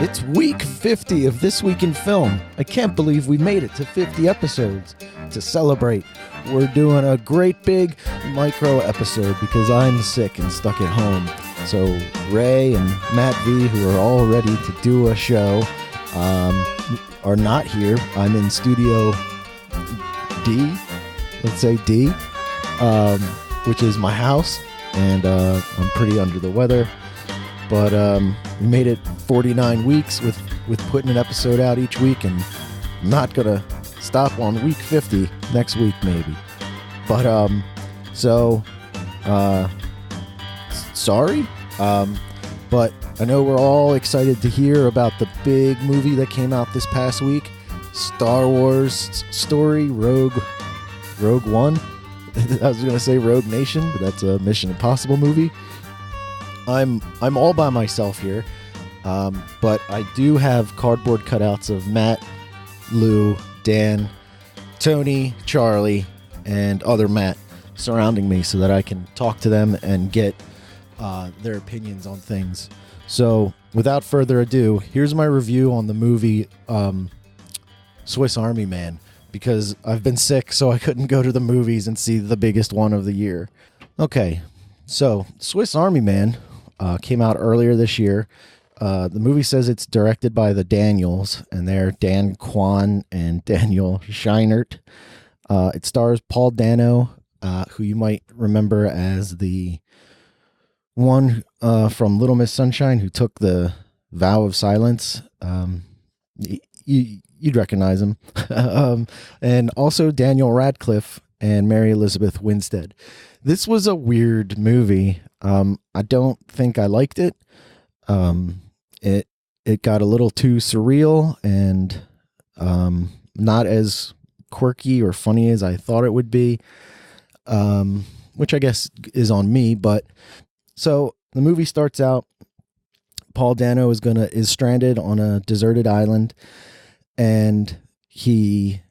It's week 50 of This Week in Film. I can't believe we made it to 50 episodes. To celebrate, we're doing a great big micro episode because I'm sick and stuck at home. So Ray and Matt V, who are all ready to do a show, are not here. I'm in Studio D, let's say D, which is my house, and I'm pretty under the weather. But we made it 49 weeks with putting an episode out each week, and I'm not going to stop on week 50 next week maybe. But, sorry. But I know we're all excited to hear about the big movie that came out this past week, Star Wars story, Rogue One. I was going to say Rogue Nation, but that's a Mission Impossible movie. I'm all by myself here, but I do have cardboard cutouts of Matt, Lou, Dan, Tony, Charlie, and other Matt surrounding me so that I can talk to them and get their opinions on things. So without further ado, here's my review on the movie Swiss Army Man, because I've been sick, so I couldn't go to the movies and see the biggest one of the year. Okay, so Swiss Army Man came out earlier this year. The movie says it's directed by the Daniels, and they're Dan Kwan and Daniel Scheinert. It stars Paul Dano, who you might remember as the one from Little Miss Sunshine who took the vow of silence. You'd recognize him. And also Daniel Radcliffe and Mary Elizabeth Winstead. This was a weird movie. I don't think I liked it. It got a little too surreal and not as quirky or funny as I thought it would be, which I guess is on me. But so the movie starts out, Paul Dano is stranded on a deserted island, and he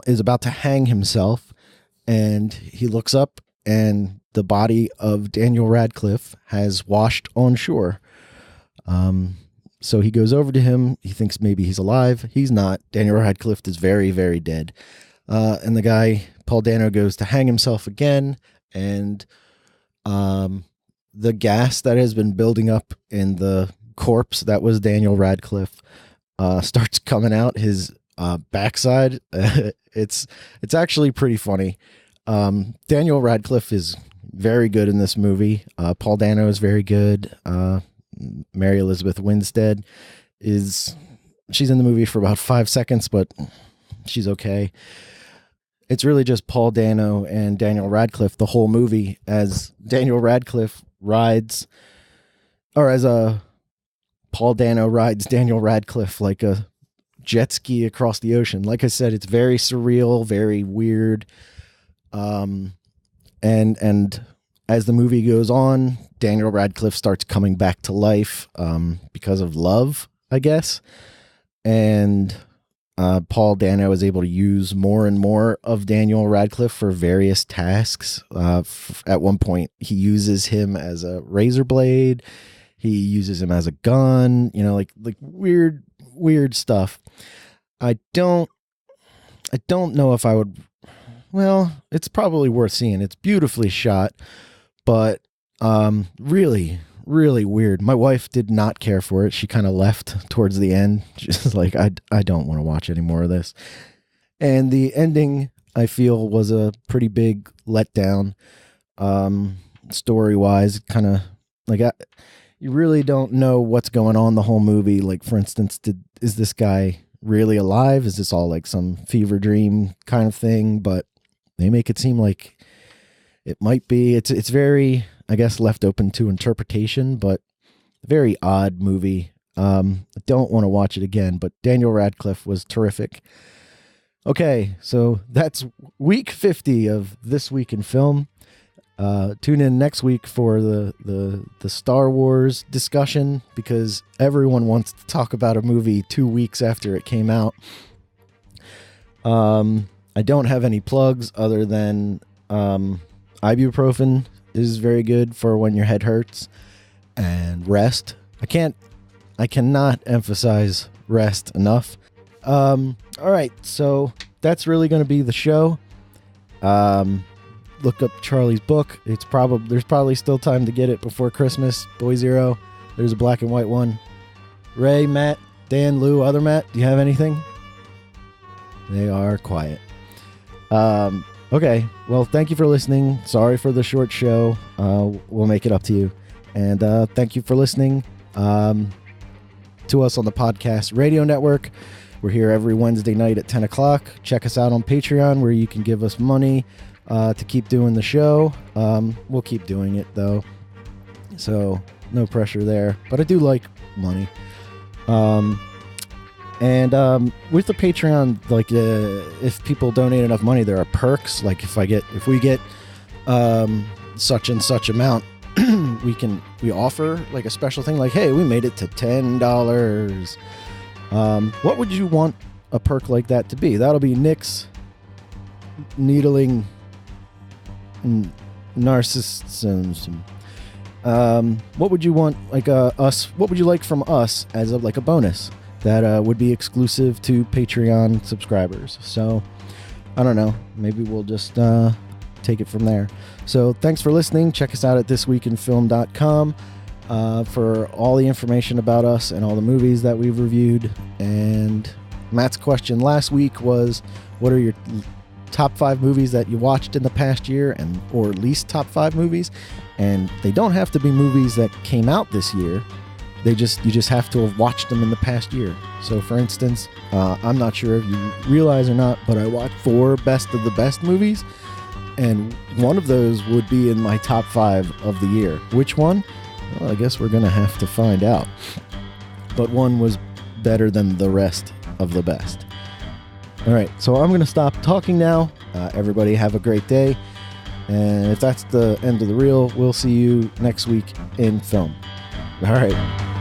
is about to hang himself, and he looks up, and the body of Daniel Radcliffe has washed on shore. So he goes over to him. He thinks maybe he's alive. He's not. Daniel Radcliffe is very, very dead. And the guy, Paul Dano, goes to hang himself again, and the gas that has been building up in the corpse that was Daniel Radcliffe starts coming out his backside. It's actually pretty funny. Daniel Radcliffe is very good in this movie. Paul Dano is very good. Mary Elizabeth Winstead she's in the movie for about 5 seconds, but she's okay. It's really just Paul Dano and Daniel Radcliffe the whole movie, as Daniel Radcliffe rides, or as Paul Dano rides Daniel Radcliffe like a jet ski across the ocean. Like I said, it's very surreal, very weird. And as the movie goes on, Daniel Radcliffe starts coming back to life because of love, I guess. And Paul Dano is able to use more and more of Daniel Radcliffe for various tasks. At one point, he uses him as a razor blade. He uses him as a gun, like weird stuff. I don't know if I would. Well, it's probably worth seeing. It's beautifully shot, but really, really weird. My wife did not care for it. She kind of left towards the end. She's like, I don't want to watch any more of this. And the ending, I feel, was a pretty big letdown. Story-wise, kind of like you really don't know what's going on the whole movie. Like, for instance, is this guy really alive? Is this all like some fever dream kind of thing? But they make it seem like it might be. It's very, I guess, left open to interpretation, but very odd movie. I don't want to watch it again, but Daniel Radcliffe was terrific. Okay, so that's week 50 of This Week in Film. Tune in next week for the Star Wars discussion, because everyone wants to talk about a movie 2 weeks after it came out. I don't have any plugs other than ibuprofen is very good for when your head hurts, and rest. I can't I cannot emphasize rest enough. All right, so that's really going to be the show. Look up Charlie's book. There's probably still time to get it before Christmas. Boy Zero. There's a black and white one. Ray, Matt, Dan, Lou, other Matt, do you have anything? They are quiet. Okay, well, thank you for listening. Sorry for the short show. We'll make it up to you. And thank you for listening to us on the Podcast Radio Network. We're here every Wednesday night at 10 o'clock. Check us out on Patreon, where you can give us money to keep doing the show. We'll keep doing it, though, so no pressure there. But I do like money. And with the Patreon, like if people donate enough money, there are perks. Like if we get such and such amount, we offer like a special thing. Like, hey, we made it to $10. What would you want a perk like that to be? That'll be Nick's needling narcissism. What would you want, like us? What would you like from us as like a bonus that would be exclusive to Patreon subscribers? So I don't know. Maybe we'll just take it from there. So thanks for listening. Check us out at thisweekinfilm.com for all the information about us and all the movies that we've reviewed. And Matt's question last week was, what are your top 5 movies that you watched in the past year, and or least top 5 movies? And they don't have to be movies that came out this year. You just have to have watched them in the past year. So for instance, I'm not sure if you realize or not, but I watched 4 best of the best movies, and one of those would be in my top 5 of the year. Which one? Well, I guess we're gonna have to find out. But one was better than the rest of the best. All right, so I'm gonna stop talking now. Everybody have a great day. And if that's the end of the reel, we'll see you next week in film. All right.